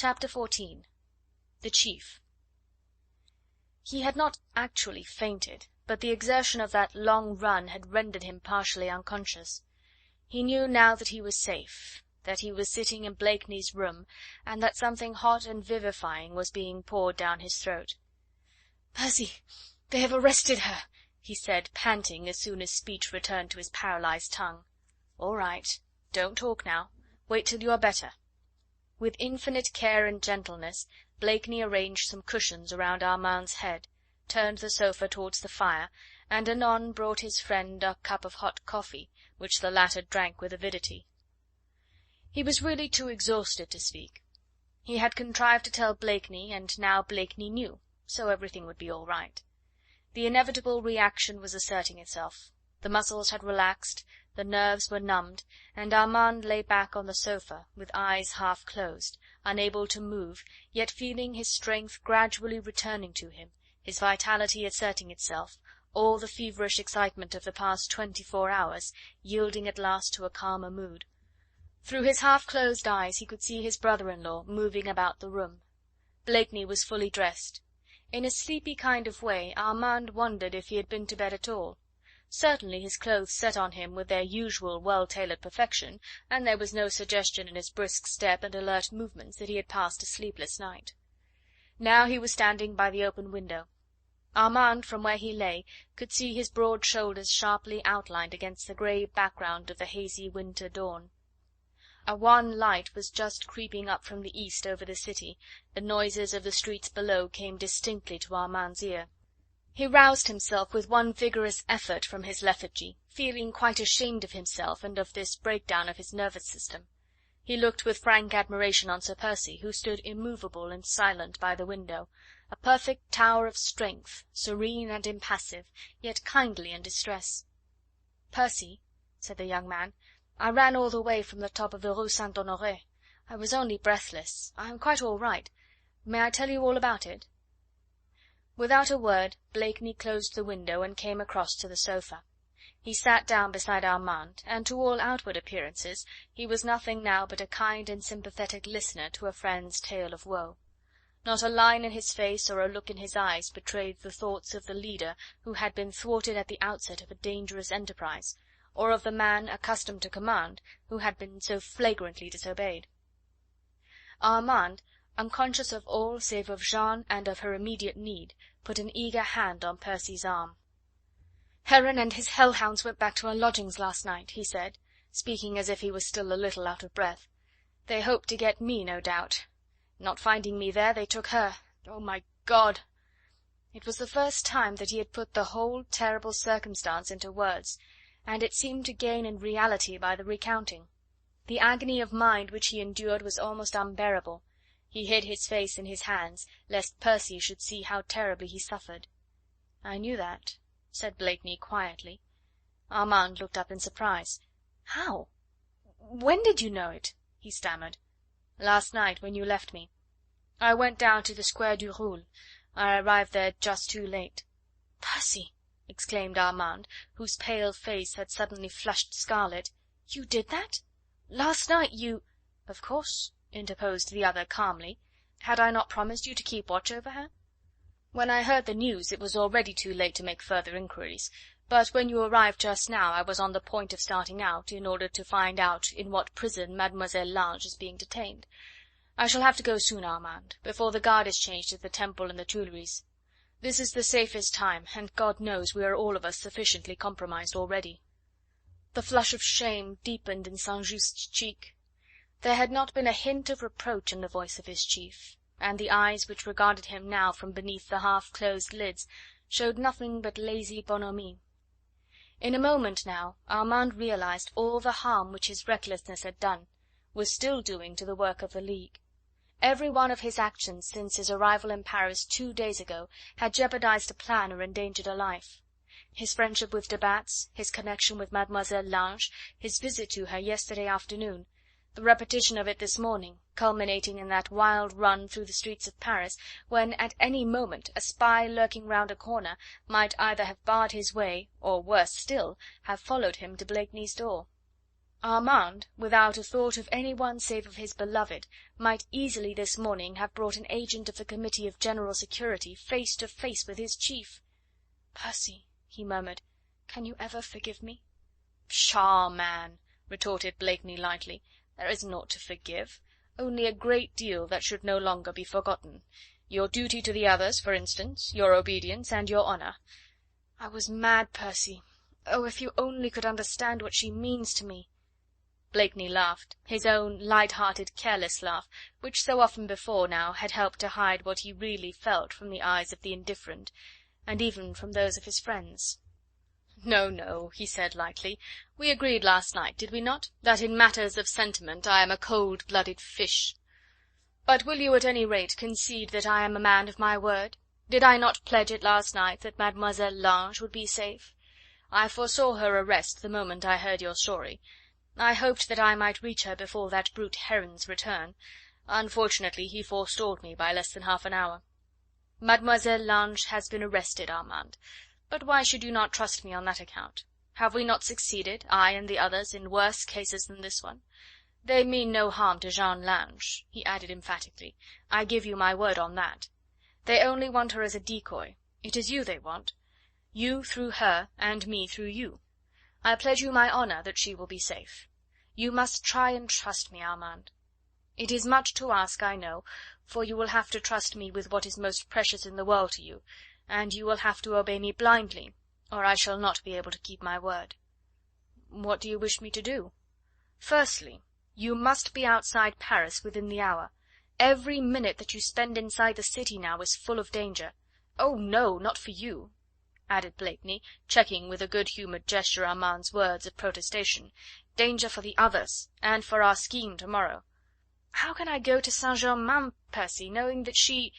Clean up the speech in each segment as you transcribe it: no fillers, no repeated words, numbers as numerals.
Chapter 14. The Chief. He had not actually fainted, but the exertion of that long run had rendered him partially unconscious. He knew now that he was safe, that he was sitting in Blakeney's room, and that something hot and vivifying was being poured down his throat. "Percy, they have arrested her," he said, panting as soon as speech returned to his paralysed tongue. "All right. Don't talk now. Wait till you are better." With infinite care and gentleness Blakeney arranged some cushions around Armand's head, turned the sofa towards the fire, and anon brought his friend a cup of hot coffee, which the latter drank with avidity. He was really too exhausted to speak. He had contrived to tell Blakeney, and now Blakeney knew, so everything would be all right. The inevitable reaction was asserting itself. The muscles had relaxed, the nerves were numbed, and Armand lay back on the sofa, with eyes half closed, unable to move, yet feeling his strength gradually returning to him, his vitality asserting itself, all the feverish excitement of the past 24 hours yielding at last to a calmer mood. Through his half closed eyes he could see his brother-in-law moving about the room. Blakeney was fully dressed. In a sleepy kind of way Armand wondered if he had been to bed at all. Certainly his clothes sat on him with their usual well-tailored perfection, and there was no suggestion in his brisk step and alert movements that he had passed a sleepless night. Now he was standing by the open window. Armand, from where he lay, could see his broad shoulders sharply outlined against the grey background of the hazy winter dawn. A wan light was just creeping up from the east over the city, the noises of the streets below came distinctly to Armand's ear. He roused himself with one vigorous effort from his lethargy, feeling quite ashamed of himself and of this breakdown of his nervous system. He looked with frank admiration on Sir Percy, who stood immovable and silent by the window, a perfect tower of strength, serene and impassive, yet kindly in distress. "Percy," said the young man, "I ran all the way from the top of the Rue Saint Honore. I was only breathless. I am quite all right. May I tell you all about it?" Without a word Blakeney closed the window and came across to the sofa. He sat down beside Armand, and to all outward appearances he was nothing now but a kind and sympathetic listener to a friend's tale of woe. Not a line in his face or a look in his eyes betrayed the thoughts of the leader who had been thwarted at the outset of a dangerous enterprise, or of the man accustomed to command who had been so flagrantly disobeyed. Armand, unconscious of all save of Jeanne and of her immediate need, put an eager hand on Percy's arm. "Heron and his hell hounds went back to our lodgings last night," he said, speaking as if he was still a little out of breath. "They hoped to get me, no doubt. Not finding me there, they took her. Oh, my God!" It was the first time that he had put the whole terrible circumstance into words, and it seemed to gain in reality by the recounting. The agony of mind which he endured was almost unbearable. He hid his face in his hands, lest Percy should see how terribly he suffered. "I knew that," said Blakeney quietly. Armand looked up in surprise. "How? When did you know it?" he stammered. "Last night, when you left me. I went down to the Square du Roule. I arrived there just too late." "Percy!" exclaimed Armand, whose pale face had suddenly flushed scarlet. "You did that? Last night you—" "Of course," interposed the other calmly. "Had I not promised you to keep watch over her? When I heard the news it was already too late to make further inquiries, but when you arrived just now I was on the point of starting out, in order to find out in what prison Mademoiselle Lange is being detained. I shall have to go soon, Armand, before the guard is changed at the Temple and the Tuileries. This is the safest time, and God knows we are all of us sufficiently compromised already." The flush of shame deepened in St. Just's cheek. There had not been a hint of reproach in the voice of his chief, and the eyes which regarded him now from beneath the half-closed lids showed nothing but lazy bonhomie. In a moment now Armand realized all the harm which his recklessness had done, was still doing to the work of the League. Every one of his actions since his arrival in Paris 2 days ago had jeopardized a plan or endangered a life. His friendship with de Batz, his connection with Mademoiselle Lange, his visit to her yesterday afternoon, the repetition of it this morning, culminating in that wild run through the streets of Paris, when at any moment a spy lurking round a corner might either have barred his way, or worse still, have followed him to Blakeney's door. Armand, without a thought of any one save of his beloved, might easily this morning have brought an agent of the Committee of General Security face to face with his chief. "Percy," he murmured, "can you ever forgive me?" "Pshaw, man!" retorted Blakeney lightly. "There is naught to forgive, only a great deal that should no longer be forgotten. Your duty to the others, for instance, your obedience and your honour." "I was mad, Percy. Oh, if you only could understand what she means to me!" Blakeney laughed, his own light-hearted, careless laugh, which so often before now had helped to hide what he really felt from the eyes of the indifferent, and even from those of his friends. "No, no," he said lightly. "We agreed last night, did we not, that in matters of sentiment I am a cold-blooded fish? But will you at any rate concede that I am a man of my word? Did I not pledge it last night that Mademoiselle Lange would be safe? I foresaw her arrest the moment I heard your story. I hoped that I might reach her before that brute Heron's return. Unfortunately he forestalled me by less than half an hour. Mademoiselle Lange has been arrested, Armand, but why should you not trust me on that account? Have we not succeeded, I and the others, in worse cases than this one? They mean no harm to Jeanne Lange," he added emphatically. "I give you my word on that. They only want her as a decoy. It is you they want. You through her, and me through you. I pledge you my honour that she will be safe. You must try and trust me, Armand. It is much to ask, I know, for you will have to trust me with what is most precious in the world to you, and you will have to obey me blindly, or I shall not be able to keep my word." "What do you wish me to do?" "Firstly, you must be outside Paris within the hour. Every minute that you spend inside the city now is full of danger. Oh no, not for you," added Blakeney, checking with a good-humoured gesture Armand's words of protestation. "Danger for the others, and for our scheme to-morrow." "How can I go to Saint Germain, Percy, knowing that she—"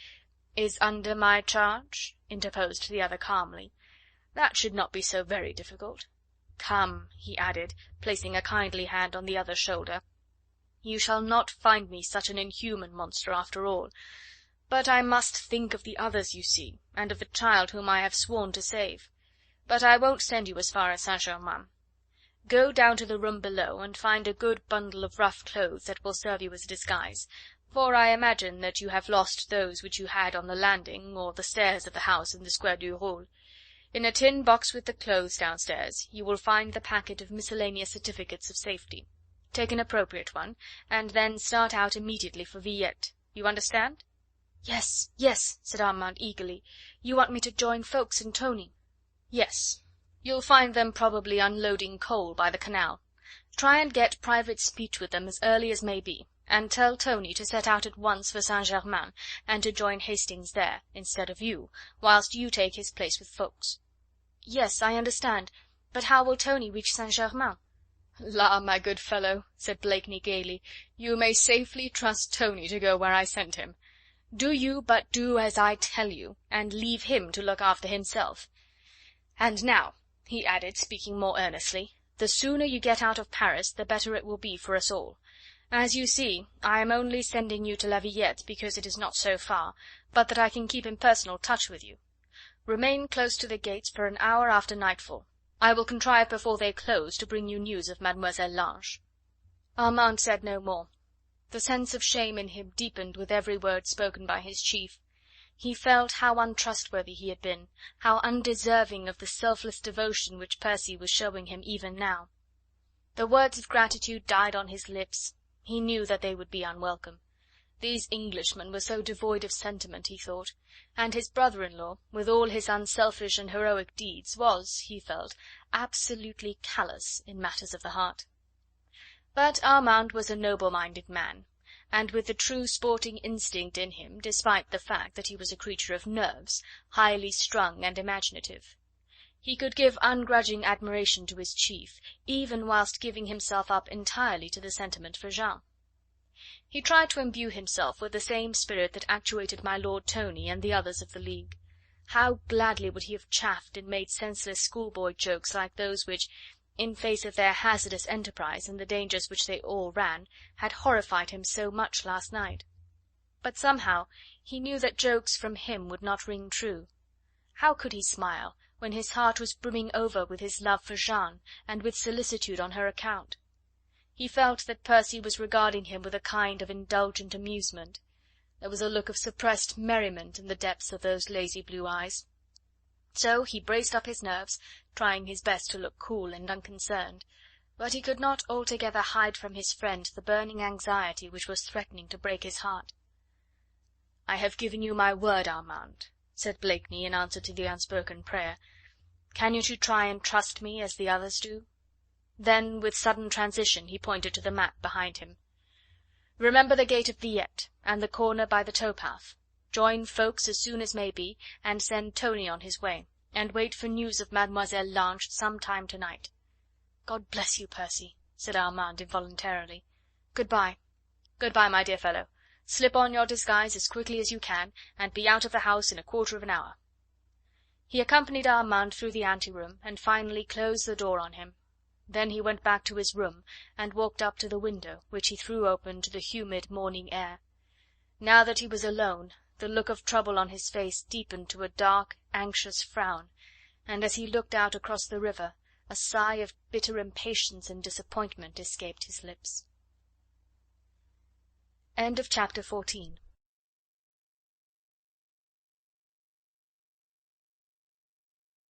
"Is under my charge?" interposed the other calmly. "That should not be so very difficult. Come," he added, placing a kindly hand on the other's shoulder, "you shall not find me such an inhuman monster after all. But I must think of the others, you see, and of the child whom I have sworn to save. But I won't send you as far as Saint Germain. Go down to the room below and find a good bundle of rough clothes that will serve you as a disguise, for I imagine that you have lost those which you had on the landing or the stairs of the house in the Square du Roule. In a tin box with the clothes downstairs you will find the packet of miscellaneous certificates of safety. Take an appropriate one, and then start out immediately for Villette. You understand?" "Yes, yes," said Armand eagerly. "You want me to join Ffoulkes and Tony?" "Yes. You'll find them probably unloading coal by the canal. Try and get private speech with them as early as may be, and tell Tony to set out at once for Saint Germain, and to join Hastings there, instead of you, whilst you take his place with Ffoulkes." "Yes, I understand, but how will Tony reach Saint Germain?" "La, my good fellow," said Blakeney gaily, "you may safely trust Tony to go where I send him. Do you but do as I tell you, and leave him to look after himself. And now," he added, speaking more earnestly, "the sooner you get out of Paris the better it will be for us all. As you see, I am only sending you to La Villette because it is not so far, but that I can keep in personal touch with you. Remain close to the gates for an hour after nightfall. I will contrive before they close to bring you news of Mademoiselle Lange." Armand said no more. The sense of shame in him deepened with every word spoken by his chief. He felt how untrustworthy he had been, how undeserving of the selfless devotion which Percy was showing him even now. The words of gratitude died on his lips. He knew that they would be unwelcome. These Englishmen were so devoid of sentiment, he thought, and his brother-in-law, with all his unselfish and heroic deeds, was, he felt, absolutely callous in matters of the heart. But Armand was a noble-minded man, and with the true sporting instinct in him, despite the fact that he was a creature of nerves, highly strung and imaginative. He could give ungrudging admiration to his chief, even whilst giving himself up entirely to the sentiment for Jeanne. He tried to imbue himself with the same spirit that actuated my Lord Tony and the others of the League. How gladly would he have chaffed and made senseless schoolboy jokes like those which, in face of their hazardous enterprise and the dangers which they all ran, had horrified him so much last night. But somehow he knew that jokes from him would not ring true. How could he smile when his heart was brimming over with his love for Jeanne, and with solicitude on her account? He felt that Percy was regarding him with a kind of indulgent amusement. There was a look of suppressed merriment in the depths of those lazy blue eyes. So he braced up his nerves, trying his best to look cool and unconcerned, but he could not altogether hide from his friend the burning anxiety which was threatening to break his heart. "I have given you my word, Armand," said Blakeney in answer to the unspoken prayer. "Can you try and trust me as the others do?" Then, with sudden transition, he pointed to the map behind him. "Remember the gate of Villette, and the corner by the towpath. Join Ffoulkes as soon as may be, and send Tony on his way, and wait for news of Mademoiselle Lange some time to night." "God bless you, Percy," said Armand involuntarily. "Good bye." "Good bye, my dear fellow. Slip on your disguise as quickly as you can, and be out of the house in a quarter of an hour." He accompanied Armand through the ante room, and finally closed the door on him. Then he went back to his room and walked up to the window, which he threw open to the humid morning air. Now that he was alone, the look of trouble on his face deepened to a dark, anxious frown, and as he looked out across the river a sigh of bitter impatience and disappointment escaped his lips. Chapter 14